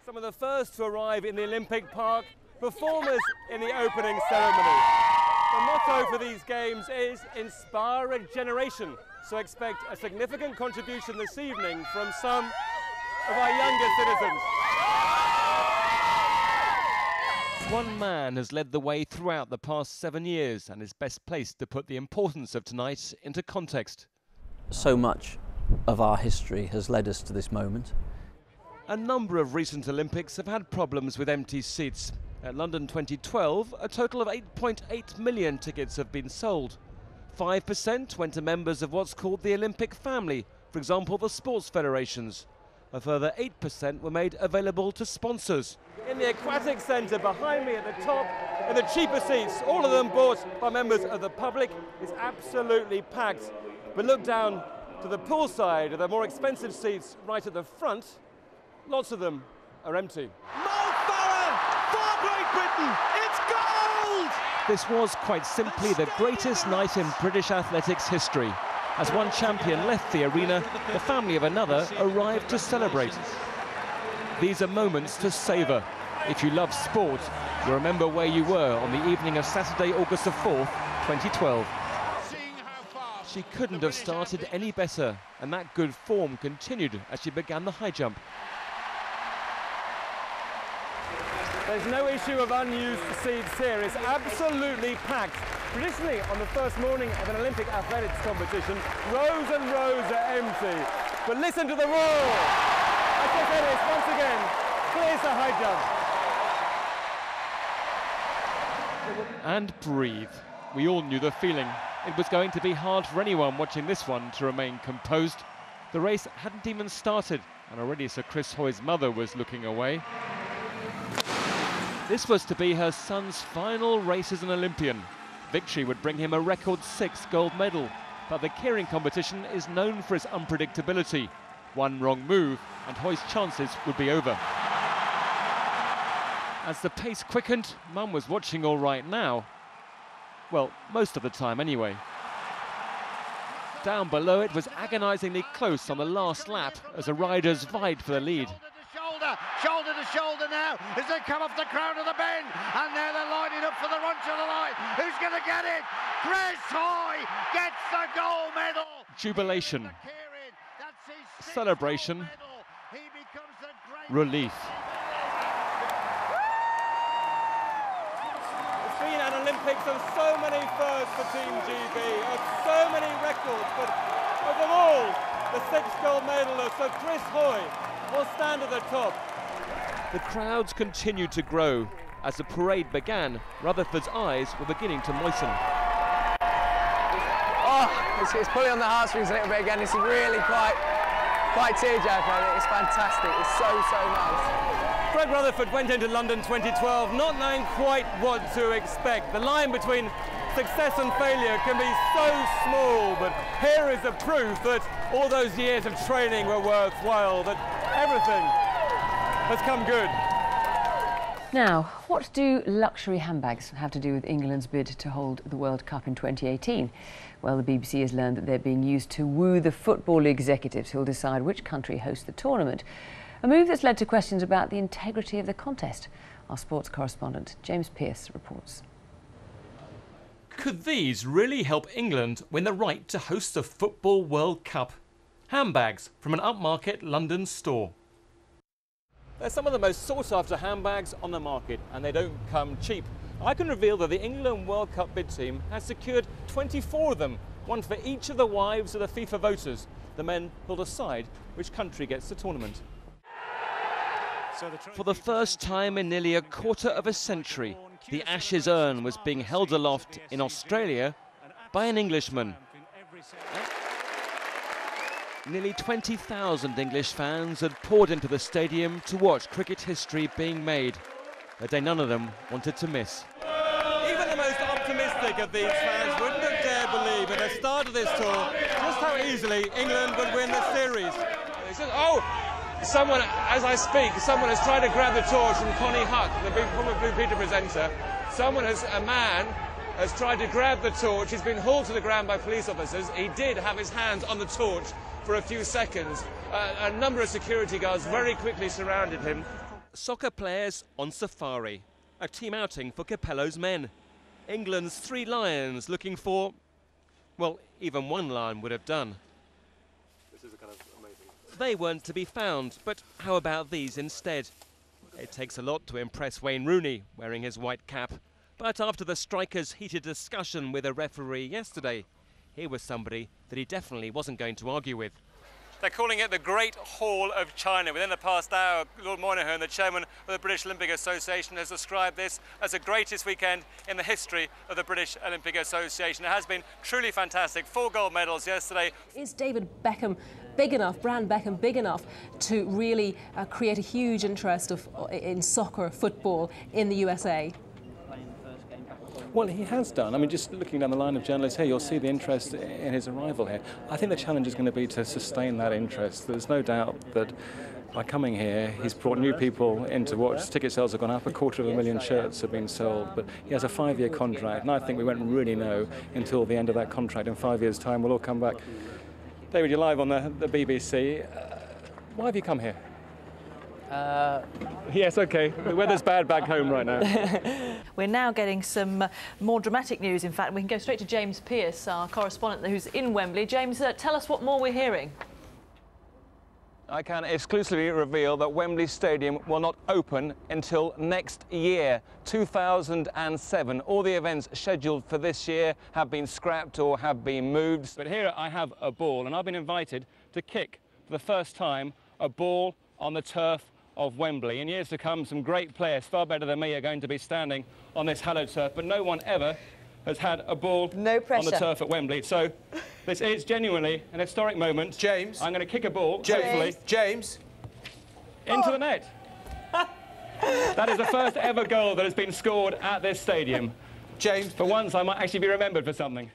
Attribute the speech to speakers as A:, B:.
A: Some of the first to arrive in the Olympic Park, performers in the opening ceremony. The motto for these games is Inspire a Generation, so expect a significant contribution this evening from some of our younger citizens. One man has led the way throughout the past 7 years and is best placed to put the importance of tonight into context.
B: So much of our history has led us to this moment.
A: A number of recent Olympics have had problems with empty seats. At London 2012, a total of 8.8 million tickets have been sold. 5% went to members of what's called the Olympic family, for example, the sports federations. A further 8% were made available to sponsors. In the aquatic centre behind me at the top, in the cheaper seats, all of them bought by members of the public, is absolutely packed. But look down to the poolside, the more expensive seats right at the front, lots of them are empty.
C: Mo Farah for Great Britain, it's gold!
A: This was quite simply the greatest night in British athletics history. As one champion left the arena, the family of another arrived to celebrate. These are moments to savour. If you love sport, you remember where you were on the evening of Saturday, August the 4th, 2012. She couldn't have started any better, and that good form continued as she began the high jump. There's no issue of unused seats here. It's absolutely packed. Traditionally, on the first morning of an Olympic athletics competition, rows and rows are empty. But listen to the roar! As Pearce once again clears the high jump. And breathe. We all knew the feeling. It was going to be hard for anyone watching this one to remain composed. The race hadn't even started, and already Sir Chris Hoy's mother was looking away. This was to be her son's final race as an Olympian. Victory would bring him a record 6th gold medal, but the keirin competition is known for its unpredictability. One wrong move and Hoy's chances would be over. As the pace quickened, Mum was watching all right now. Well, most of the time anyway. Down below it was agonisingly close on the last lap as the riders vied for the lead.
C: Shoulder to shoulder now as they come off the crown of the bend, and now they're lining up for the run to the line. Who's going to get it? Chris Hoy gets the gold medal.
A: Jubilation, celebration, relief. It's been an Olympics of so many firsts for Team GB, of so many records, but of them all, the 6th gold medalist, Sir Chris Hoy, will stand at the top. The crowds continued to grow. As the parade began, Rutherford's eyes were beginning to moisten.
D: Oh, it's pulling on the heartstrings a little bit again. It's really quite tearjerking. It's fantastic. It's so nice.
A: Fred Rutherford went into London 2012 not knowing quite what to expect. The line between success and failure can be so small, but here is the proof that all those years of training were worthwhile, that everything has come good.
E: Now, what do luxury handbags have to do with England's bid to hold the World Cup in 2018? Well, the BBC has learned that they're being used to woo the football executives who'll decide which country hosts the tournament. A move that's led to questions about the integrity of the contest. Our sports correspondent, James Pearce, reports.
A: Could these really help England win the right to host the Football World Cup? Handbags from an upmarket London store. They're some of the most sought-after handbags on the market, and they don't come cheap. I can reveal that the England World Cup bid team has secured 24 of them, one for each of the wives of the FIFA voters. The men will decide which country gets the tournament. For the first time in nearly a quarter of a century, the Ashes urn was being held aloft in Australia by an Englishman. Nearly 20,000 English fans had poured into the stadium to watch cricket history being made, a day none of them wanted to miss. Even the most optimistic of these fans wouldn't have dared believe at the start of this tour just how easily England would win the series. Someone, as I speak, someone has tried to grab the torch from Connie Huck, the former Blue Peter presenter. A man has tried to grab the torch. He's been hauled to the ground by police officers. He did have his hands on the torch for a few seconds. A number of security guards very quickly surrounded him. Soccer players on safari, a team outing for Capello's men. England's 3 lions looking for, well, even 1 lion would have done. This is kind of amazing. They weren't to be found, but how about these instead? It takes a lot to impress Wayne Rooney wearing his white cap. But after the striker's heated discussion with a referee yesterday, here was somebody that he definitely wasn't going to argue with. They're calling it the Great Hall of China. Within the past hour, Lord Moynihan, the chairman of the British Olympic Association, has described this as the greatest weekend in the history of the British Olympic Association. It has been truly fantastic. 4 gold medals yesterday.
F: Is David Beckham big enough, Brand Beckham, big enough to really create a huge interest in soccer, football in the USA?
G: Well, he has done. I mean, just looking down the line of journalists here, you'll see the interest in his arrival here. I think the challenge is going to be to sustain that interest. There's no doubt that by coming here, he's brought new people in to watch. Ticket sales have gone up, 250,000 shirts have been sold, but he has a 5-year contract, and I think we won't really know until the end of that contract. In 5 years' time, we'll all come back. David, you're live on the BBC. Why have you come here? Yes, okay. The weather's bad back home right now.
H: We're now getting some more dramatic news. In fact, we can go straight to James Pearce, our correspondent who's in Wembley. James, tell us what more we're hearing.
G: I can exclusively reveal that Wembley Stadium will not open until next year, 2007. All the events scheduled for this year have been scrapped or have been moved. But here I have a ball, and I've been invited to kick for the first time a ball on the turf of Wembley. In years to come, some great players, far better than me, are going to be standing on this hallowed turf, but no one ever has had a ball on the turf at Wembley. So this is genuinely an historic moment.
I: James.
G: I'm going to kick a ball, hopefully.
I: James.
G: Into the net. That is the first ever goal that has been scored at this stadium.
I: James.
G: For once, I might actually be remembered for something.